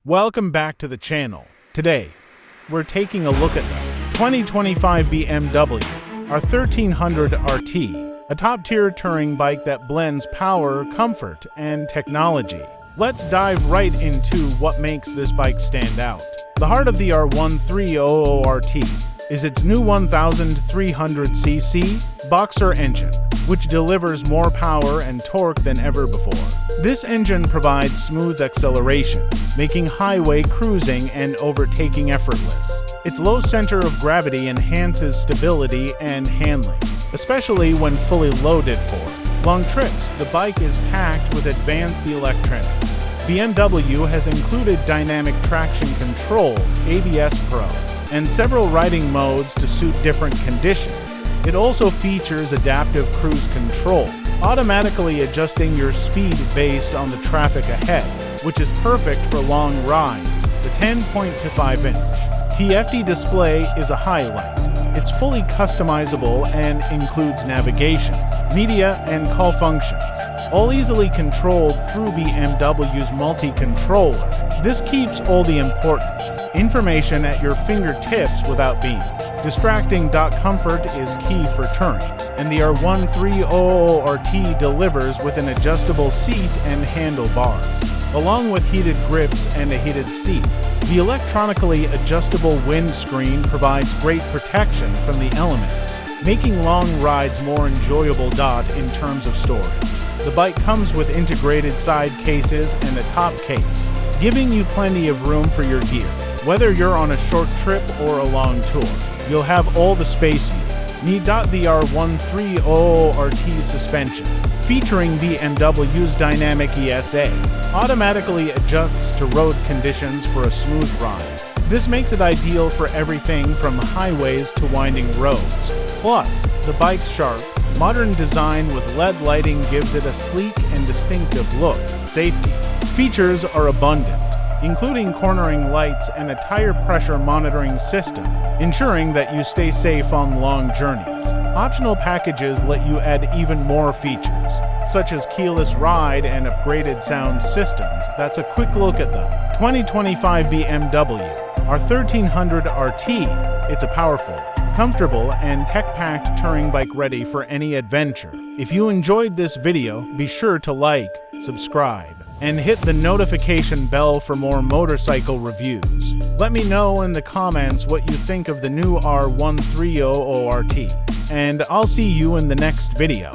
Welcome back to the channel. Today, we're taking a look at the 2025 BMW R1300 RT, a top-tier touring bike that blends power, comfort, and technology. Let's dive right into what makes this bike stand out. The heart of the R1300 RT is its new 1300cc boxer engine, which delivers more power and torque than ever before. This engine provides smooth acceleration, making highway cruising and overtaking effortless. Its low center of gravity enhances stability and handling, especially when fully loaded for long trips. The bike is packed with advanced electronics. BMW has included dynamic traction control, ABS Pro, and several riding modes to suit different conditions. It also features adaptive cruise control, automatically adjusting your speed based on the traffic ahead, which is perfect for long rides. The 10.25-inch TFT display is a highlight. It's fully customizable and includes navigation, media, and call functions, all easily controlled through BMW's multi-controller. This keeps all the important information at your fingertips without being distracting. Comfort is key for touring, and the R1300 RT delivers with an adjustable seat and handlebars, along with heated grips and a heated seat. The electronically adjustable windscreen provides great protection from the elements, making long rides more enjoyable. In terms of storage, the bike comes with integrated side cases and a top case, giving you plenty of room for your gear. Whether you're on a short trip or a long tour, you'll have all the space you need. The R1300 RT suspension, featuring BMW's Dynamic ESA, automatically adjusts to road conditions for a smooth ride. This makes it ideal for everything from highways to winding roads. Plus, the bike's sharp, modern design with LED lighting gives it a sleek and distinctive look. Safety features are abundant, including cornering lights and a tire pressure monitoring system, ensuring that you stay safe on long journeys. Optional packages let you add even more features, such as keyless ride and upgraded sound systems. That's a quick look at the 2025 BMW R1300 RT. It's a powerful, comfortable, and tech-packed touring bike ready for any adventure. If you enjoyed this video, be sure to like, subscribe, and hit the notification bell for more motorcycle reviews. Let me know in the comments what you think of the new R1300 RT, and I'll see you in the next video.